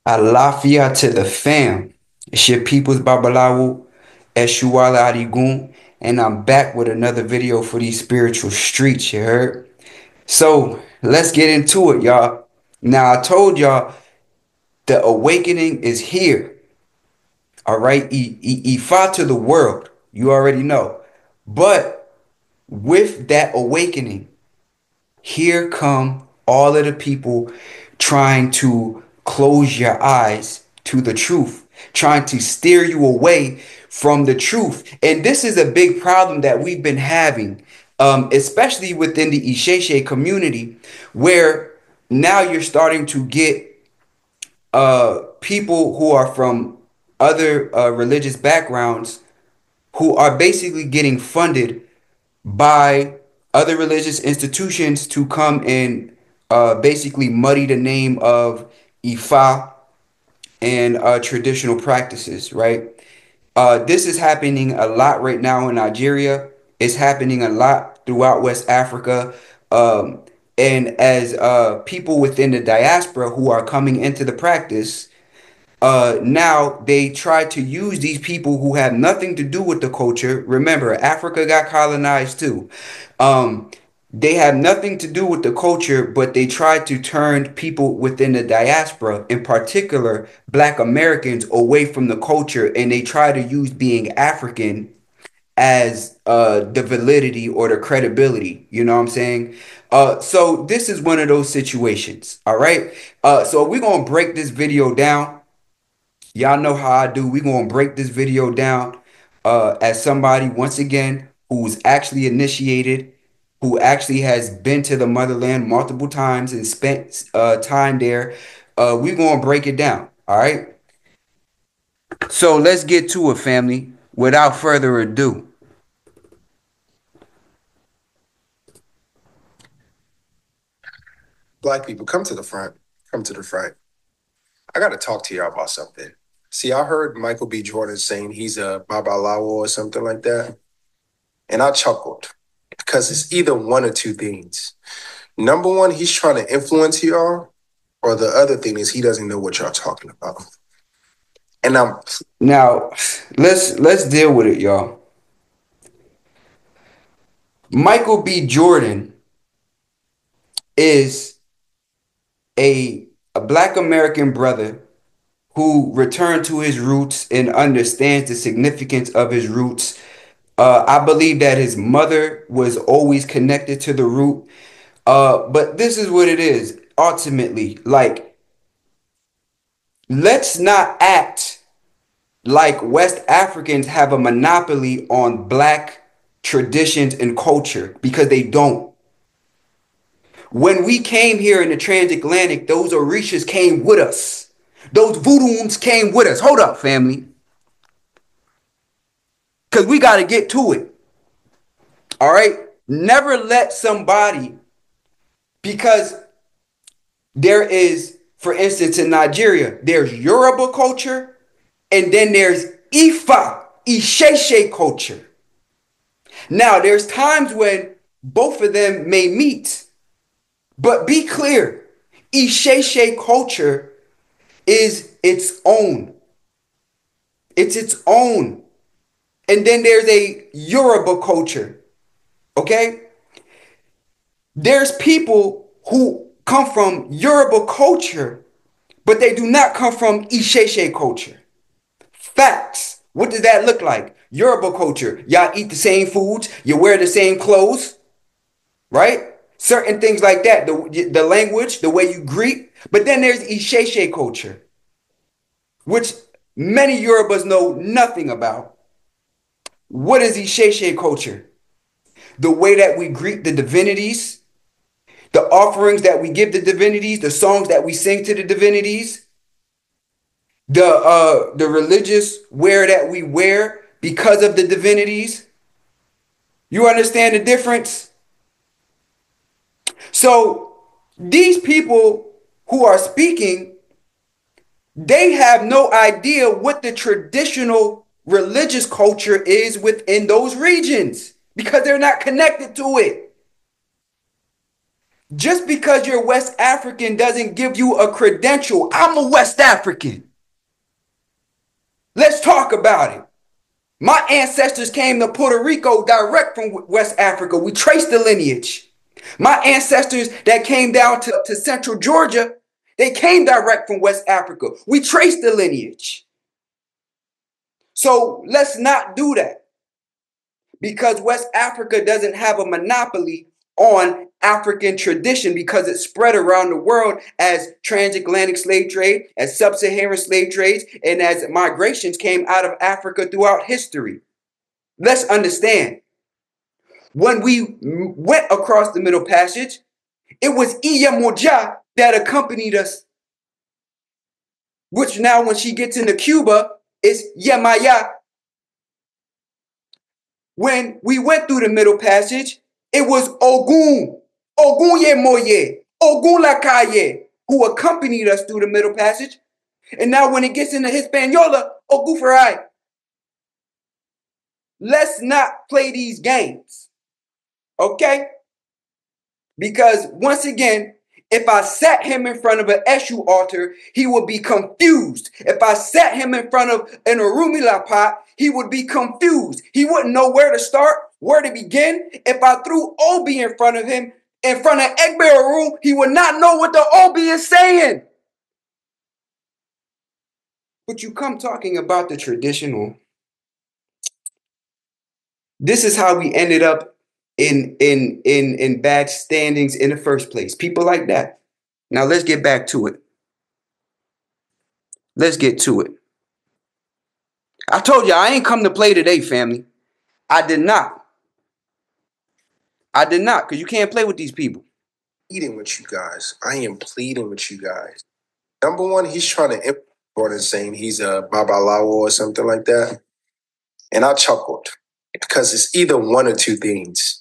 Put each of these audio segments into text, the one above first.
Alafia to the fam. It's your people's Babalawo, Esuwale Adigun, and I'm back with another video for these spiritual streets, you heard? So let's get into it, y'all. Now I told y'all the awakening is here. All right, Ifa to the world. You already know. But with that awakening, here come all of the people trying to close your eyes to the truth, trying to steer you away from the truth. And this is a big problem that we've been having, especially within the Isese community, where now you're starting to get people who are from other religious backgrounds who are basically getting funded by other religious institutions to come and basically muddy the name of Ifa and traditional practices, right? This is happening a lot right now in Nigeria. It's happening a lot throughout West Africa. And as people within the diaspora who are coming into the practice, now they try to use these people who have nothing to do with the culture. Remember, Africa got colonized too. Um, they have nothing to do with the culture, but they try to turn people within the diaspora, in particular Black Americans, away from the culture, and they try to use being African as the validity or the credibility. You know what I'm saying? So this is one of those situations. All right. So we're gonna break this video down. Y'all know how I do. We're going to break this video down as somebody, once again, who's actually initiated, who actually has been to the motherland multiple times and spent time there. We're going to break it down. All right. So let's get to it, family. Without further ado. Black people, come to the front. Come to the front. I got to talk to y'all about something. See, I heard Michael B. Jordan saying he's a Babalawo or something like that. And I chuckled because it's either one or two things. Number one, he's trying to influence y'all, or the other thing is he doesn't know what y'all talking about. And I'm Now, let's deal with it, y'all. Michael B. Jordan is a Black American brother who returned to his roots and understands the significance of his roots. I believe that his mother was always connected to the root. But this is what it is ultimately. Like, let's not act like West Africans have a monopoly on Black traditions and culture because they don't. When we came here in the transatlantic, those Orishas came with us. Those voodoos came with us. Hold up, family. Because we got to get to it. All right? Never let somebody, because there is, for instance, in Nigeria, there's Yoruba culture and then there's Ifa, Isese culture. Now, there's times when both of them may meet, but be clear, Isese culture is its own. It's its own. And then there's a Yoruba culture. Okay? There's people who come from Yoruba culture, but they do not come from Isese culture. Facts. What does that look like? Yoruba culture. Y'all eat the same foods. You wear the same clothes. Right? Certain things like that. The language, the way you greet. But then there's Isese culture, which many Yorubas know nothing about. What is Isese culture? The way that we greet the divinities, the offerings that we give the divinities, the songs that we sing to the divinities, the religious wear that we wear because of the divinities. You understand the difference? So these people who are speaking, they have no idea what the traditional religious culture is within those regions because they're not connected to it. Just because you're West African doesn't give you a credential. I'm a West African. Let's talk about it. My ancestors came to Puerto Rico direct from West Africa. We traced the lineage. My ancestors that came down to central Georgia, they came direct from West Africa. We traced the lineage. So let's not do that, because West Africa doesn't have a monopoly on African tradition, because it spread around the world as transatlantic slave trade, as sub-Saharan slave trades, and as migrations came out of Africa throughout history. Let's understand, when we went across the Middle Passage, it was Iya Moja that accompanied us, which now when she gets into Cuba, is Yemaya. When we went through the Middle Passage, it was Ogun, Ogun Yemoye, Ogun Lakaye, who accompanied us through the Middle Passage. And now when it gets into Hispaniola, Ogun Farai. Let's not play these games, okay? Because once again, if I sat him in front of an Eshu altar, he would be confused. If I sat him in front of an Orumila pot, he would be confused. He wouldn't know where to start, where to begin. If I threw Obi in front of him, in front of Egbe Arum, he would not know what the Obi is saying. But you come talking about the traditional. This is how we ended up in bad standings in the first place. People like that. Now let's get back to it. Let's get to it. I told you I ain't come to play today, family. I did not. I did not, because you can't play with these people. Pleading with you guys. I am pleading with you guys. Number one, he's trying to import saying he's a Babalawo or something like that. And I chuckled because it's either one or two things.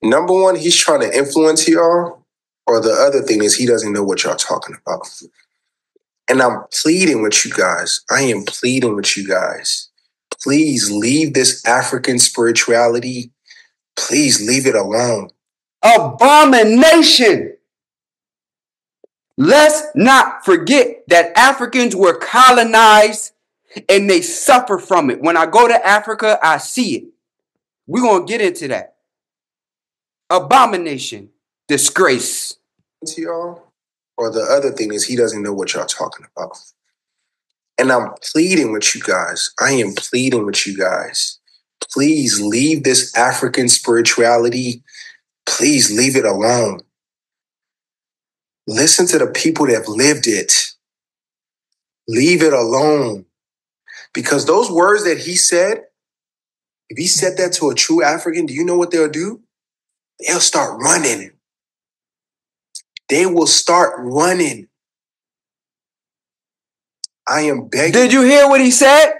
Number one, he's trying to influence y'all, or the other thing is he doesn't know what y'all talking about. And I'm pleading with you guys. I am pleading with you guys. Please leave this African spirituality. Please leave it alone. Abomination. Let's not forget that Africans were colonized and they suffer from it. When I go to Africa, I see it. We're going to get into that. Abomination. Disgrace. To y'all, or the other thing is he doesn't know what y'all talking about. And I'm pleading with you guys. I am pleading with you guys. Please leave this African spirituality. Please leave it alone. Listen to the people that have lived it. Leave it alone. Because those words that he said, if he said that to a true African, do you know what they'll do? They'll start running. They will start running. I am begging. Did you hear what he said?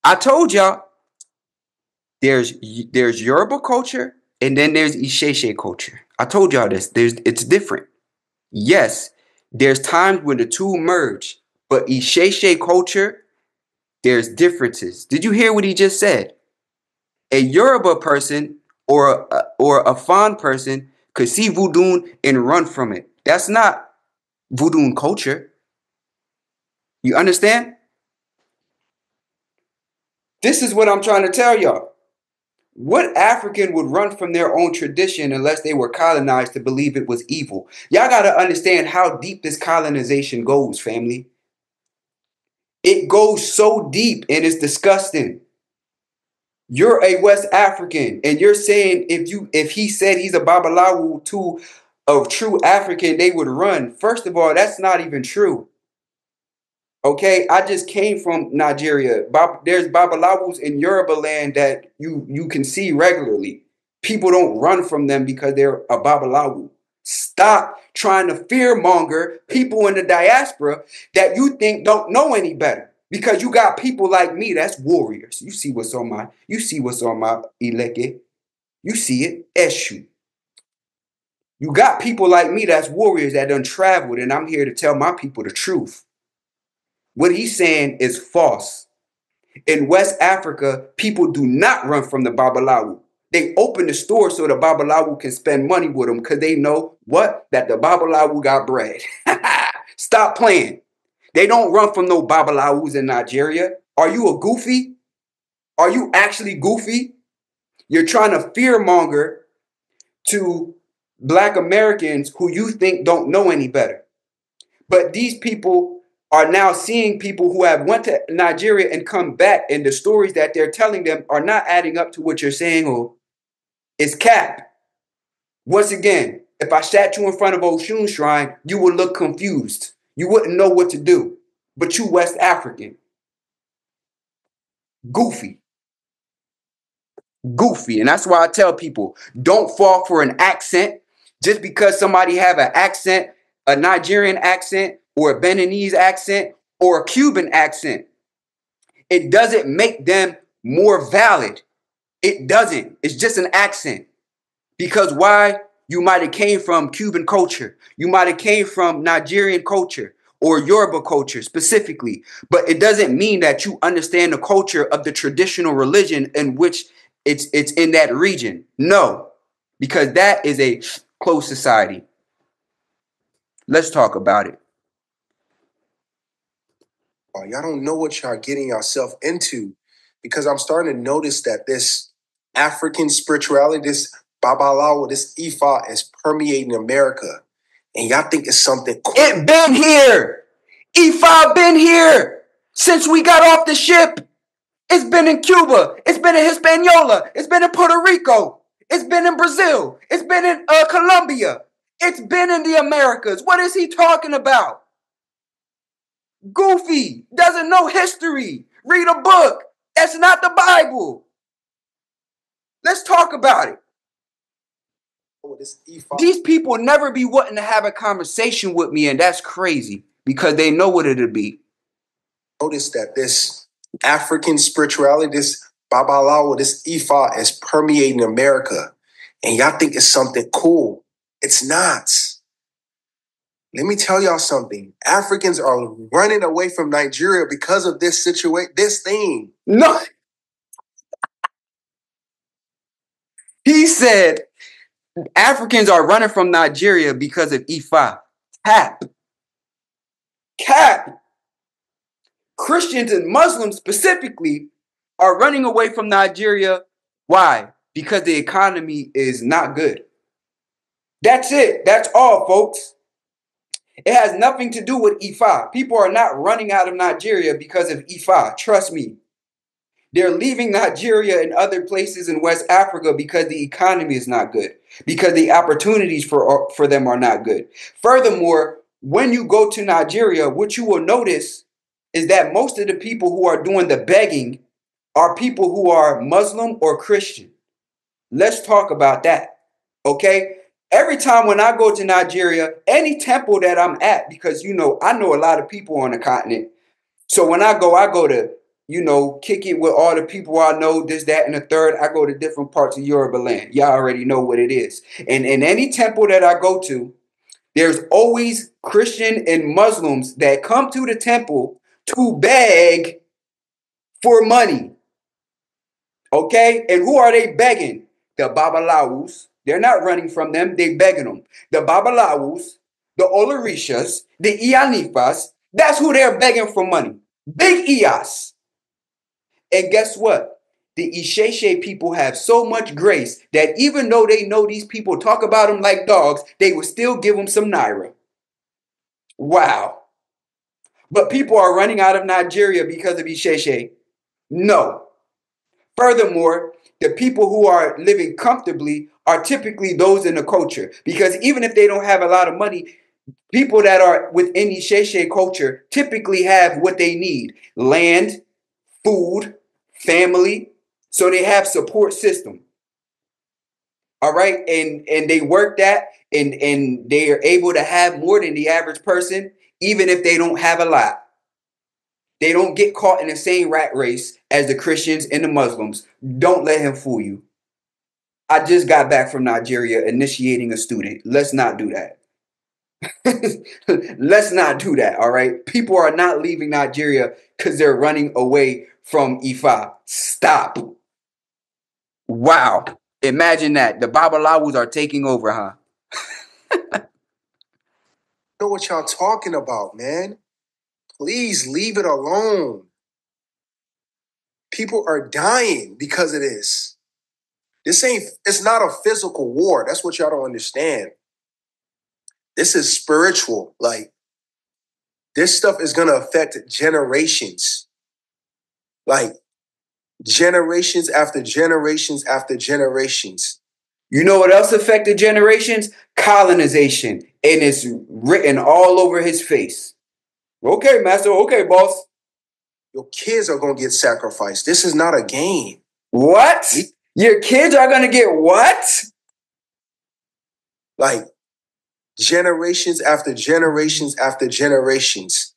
I told y'all, there's Yoruba culture and then there's Isese culture. I told y'all this. It's different. Yes, there's times when the two merge, but Isese culture, there's differences. Did you hear what he just said? A Yoruba person or a Fan person could see voodoo and run from it. That's not voodoo culture. You understand? This is what I'm trying to tell y'all. What African would run from their own tradition unless they were colonized to believe it was evil? Y'all got to understand how deep this colonization goes, family. It goes so deep and it's disgusting. You're a West African and you're saying if he said he's a Babalawo to a true African, they would run. First of all, that's not even true. Okay, I just came from Nigeria. There's Babalawos in Yoruba land that you can see regularly. People don't run from them because they're a Babalawo. Stop trying to fearmonger people in the diaspora that you think don't know any better. Because you got people like me that's warriors. You see what's on my Ileke. You see it, Eshu. You got people like me that's warriors that done traveled, and I'm here to tell my people the truth. What he's saying is false. In West Africa, people do not run from the Babalawo. They open the store so the Babalawo can spend money with them because they know what? That the Babalawo got bread. Stop playing. They don't run from no Babalawos in Nigeria. Are you a goofy? Are you actually goofy? You're trying to fearmonger to Black Americans who you think don't know any better. But these people are now seeing people who have went to Nigeria and come back, and the stories that they're telling them are not adding up to what you're saying, or it's cap. Once again, if I sat you in front of Oshun Shrine, you would look confused. You wouldn't know what to do. But you West African. Goofy. Goofy. And that's why I tell people, don't fall for an accent. Just because somebody have an accent, a Nigerian accent, or a Beninese accent, or a Cuban accent, it doesn't make them more valid. It doesn't. It's just an accent. Because why? You might have came from Cuban culture. You might have came from Nigerian culture or Yoruba culture specifically. But it doesn't mean that you understand the culture of the traditional religion in which it's in that region. No, because that is a closed society. Let's talk about it. Y'all don't know what y'all getting yourself into, because I'm starting to notice that this African spirituality, this Babalawo, this Ifa is permeating America. And y'all think it's something cool. It been here. Ifa been here since we got off the ship. It's been in Cuba. It's been in Hispaniola. It's been in Puerto Rico. It's been in Brazil. It's been in Colombia. It's been in the Americas. What is he talking about? Goofy. Doesn't know history. Read a book. That's not the Bible. Let's talk about it. These people never be wanting to have a conversation with me, and that's crazy because they know what it'll be. Notice that this African spirituality, this Babalawo, this Ifa is permeating America. And y'all think it's something cool. It's not. Let me tell y'all something. Africans are running away from Nigeria because of this situation, this thing. No. He said Africans are running from Nigeria because of Ifa. Cap. Christians and Muslims specifically are running away from Nigeria. Why? Because the economy is not good. That's it. That's all, folks. It has nothing to do with Ifa. People are not running out of Nigeria because of Ifa. Trust me. They're leaving Nigeria and other places in West Africa because the economy is not good, because the opportunities for them are not good. Furthermore, when you go to Nigeria, what you will notice is that most of the people who are doing the begging are people who are Muslim or Christian. Let's talk about that, okay? Every time when I go to Nigeria, any temple that I'm at, because, I know a lot of people on the continent. So when I go to, kick it with all the people I know, this, that, and the third. I go to different parts of Yoruba land. Y'all already know what it is. And in any temple that I go to, there's always Christian and Muslims that come to the temple to beg for money. Okay? And who are they begging? The Babalawos. They're not running from them. They're begging them. The Babalawos, the Olorishas, the Iyanifas, that's who they're begging for money. Big Iyas. And guess what? The Isese people have so much grace that even though they know these people talk about them like dogs, they will still give them some naira. Wow. But people are running out of Nigeria because of Isese. No. Furthermore, the people who are living comfortably are typically those in the culture. Because even if they don't have a lot of money, people that are within Isese culture typically have what they need. Land, food, family. So they have support system. All right. And they work that and they are able to have more than the average person, even if they don't have a lot. They don't get caught in the same rat race as the Christians and the Muslims. Don't let him fool you. I just got back from Nigeria initiating a student. Let's not do that. Let's not do that. All right. People are not leaving Nigeria because they're running away from Ifa. Stop. Wow. Imagine that. The Babalawos are taking over, huh? Know what y'all talking about, man. Please leave it alone. People are dying because of this. It's not a physical war. That's what y'all don't understand. This is spiritual. Like, this stuff is going to affect generations. Like, generations after generations after generations. You know what else affected generations? Colonization. And it's written all over his face. Okay, master. Okay, boss. Your kids are going to get sacrificed. This is not a game. What? Your kids are going to get what? Like, generations after generations after generations.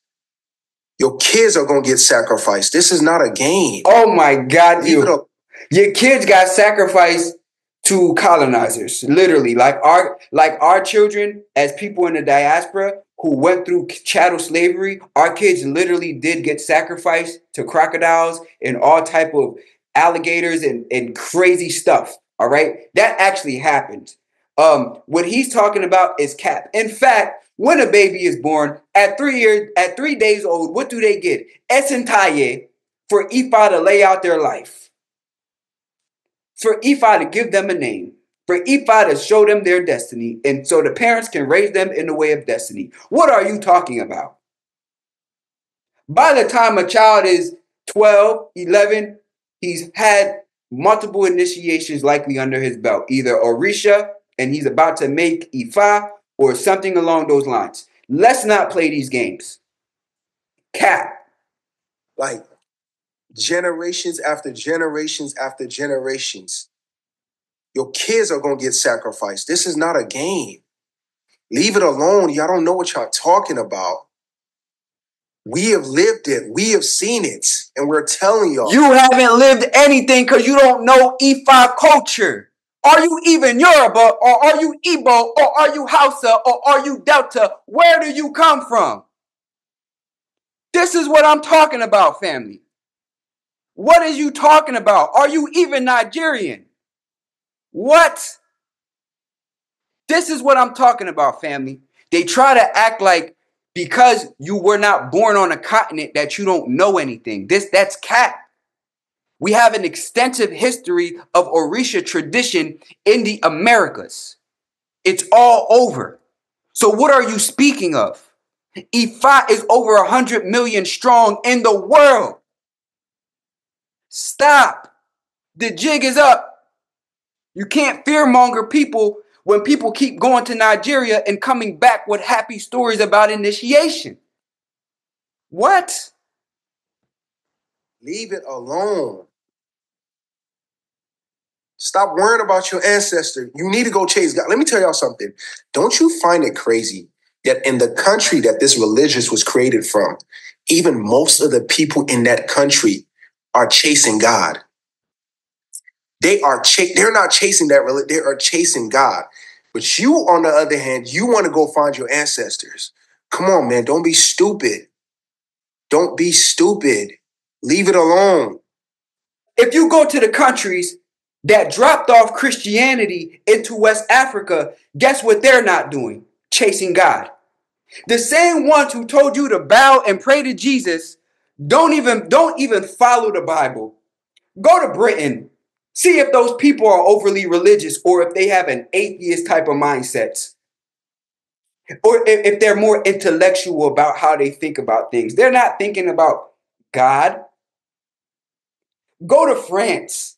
Your kids are going to get sacrificed. This is not a game. Oh my God. Your kids got sacrificed to colonizers. Literally. Like our children, as people in the diaspora who went through chattel slavery, our kids literally did get sacrificed to crocodiles and all type of alligators and crazy stuff. All right. That actually happened. What he's talking about is cap. In fact, when a baby is born at 3 days old, what do they get? Esentaye for Ifa to lay out their life. For Ifa to give them a name. For Ifa to show them their destiny. And so the parents can raise them in the way of destiny. What are you talking about? By the time a child is 12, 11, he's had multiple initiations likely under his belt. Either Orisha, and he's about to make Ifa, or something along those lines. Let's not play these games. Cap. Like, generations after generations after generations. Your kids are going to get sacrificed. This is not a game. Leave it alone. Y'all don't know what y'all talking about. We have lived it. We have seen it. And we're telling y'all. You haven't lived anything because you don't know Ifa culture. Are you even Yoruba, or are you Igbo, or are you Hausa, or are you Delta? Where do you come from? This is what I'm talking about, family. What are you talking about? Are you even Nigerian? What? This is what I'm talking about, family. They try to act like because you were not born on a continent that you don't know anything. That's cap. We have an extensive history of Orisha tradition in the Americas. It's all over. So what are you speaking of? Ifa is over 100 million strong in the world. Stop. The jig is up. You can't fearmonger people when people keep going to Nigeria and coming back with happy stories about initiation. What? Leave it alone. Stop worrying about your ancestor. You need to go chase God. Let me tell y'all something. Don't you find it crazy that in the country that this religion was created from, even most of the people in that country are chasing God? They're not chasing that religion. They are chasing God. But you, on the other hand, you want to go find your ancestors. Come on, man. Don't be stupid. Don't be stupid. Leave it alone. If you go to the countries that dropped off Christianity into West Africa, guess what they're not doing? Chasing God. The same ones who told you to bow and pray to Jesus don't even follow the Bible. Go to Britain. See if those people are overly religious or if they have an atheist type of mindset. Or if they're more intellectual about how they think about things. They're not thinking about God. Go to France.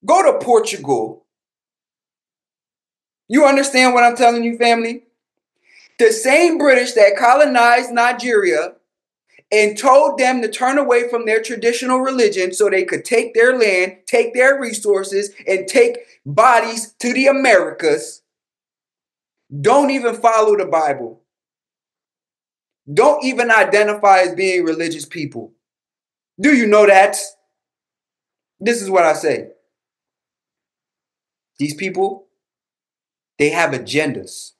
Go to Portugal. You understand what I'm telling you, family? The same British that colonized Nigeria and told them to turn away from their traditional religion so they could take their land, take their resources, and take bodies to the Americas, don't even follow the Bible. Don't even identify as being religious people. Do you know that? This is what I say. These people, they have agendas.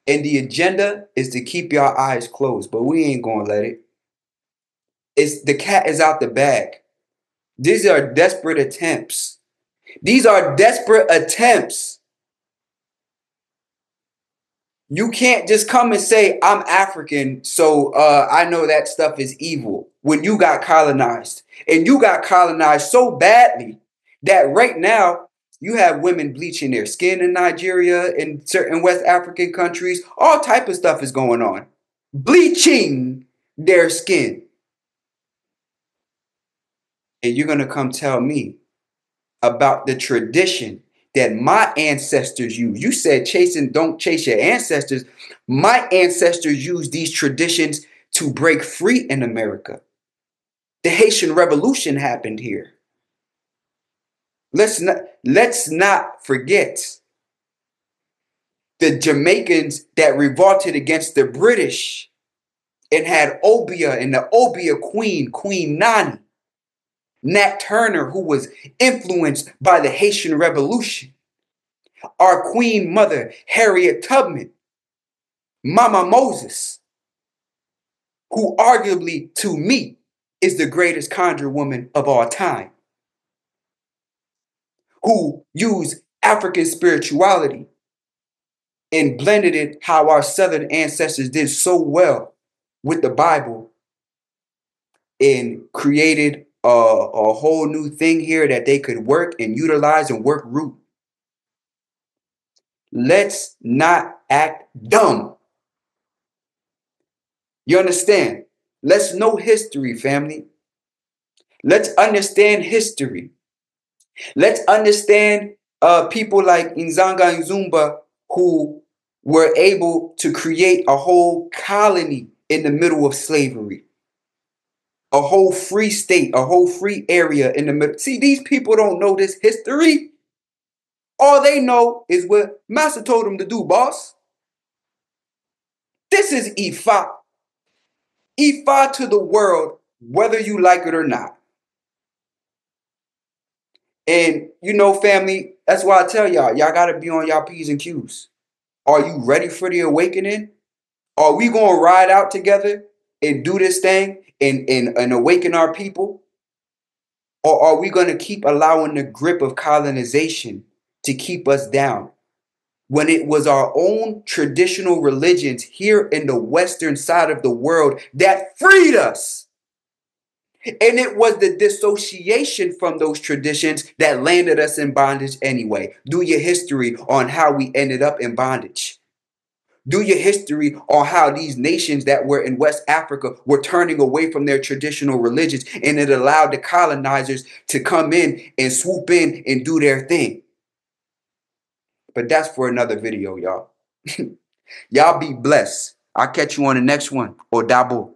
And the agenda is to keep your eyes closed, but we ain't gonna let it. The cat is out the bag. These are desperate attempts. These are desperate attempts. You can't just come and say, I'm African, so I know that stuff is evil when you got colonized. And you got colonized so badly that right now you have women bleaching their skin in Nigeria and certain West African countries. All type of stuff is going on. Bleaching their skin. And you're going to come tell me about the tradition that my ancestors used. You said don't chase your ancestors. My ancestors used these traditions to break free in America. The Haitian Revolution happened here. Let's not forget the Jamaicans that revolted against the British and had Obia and the Obia Queen, Queen Nani, Nat Turner, who was influenced by the Haitian Revolution. Our Queen Mother, Harriet Tubman, Mama Moses, who arguably, to me, is the greatest conjure woman of all time, who used African spirituality and blended it how our Southern ancestors did so with the Bible and created a whole new thing here that they could work and utilize and work root. Let's not act dumb. You understand? Let's know history, family. Let's understand history. Let's understand people like Nzanga and Zumba who were able to create a whole colony in the middle of slavery. A whole free state, a whole free area in the middle. See, these people don't know this history. All they know is what Master told them to do, boss. This is Ifa. Ifa to the world, whether you like it or not. And family, that's why I tell y'all gotta be on y'all P's and Q's. Are you ready for the awakening? Are we gonna ride out together and do this thing and awaken our people? Or are we gonna keep allowing the grip of colonization to keep us down? When it was our own traditional religions here in the western side of the world that freed us. And it was the dissociation from those traditions that landed us in bondage anyway. Do your history on how we ended up in bondage. Do your history on how these nations that were in West Africa were turning away from their traditional religions, and it allowed the colonizers to come in and swoop in and do their thing. But that's for another video, y'all. Y'all be blessed. I'll catch you on the next one. Or Dabo.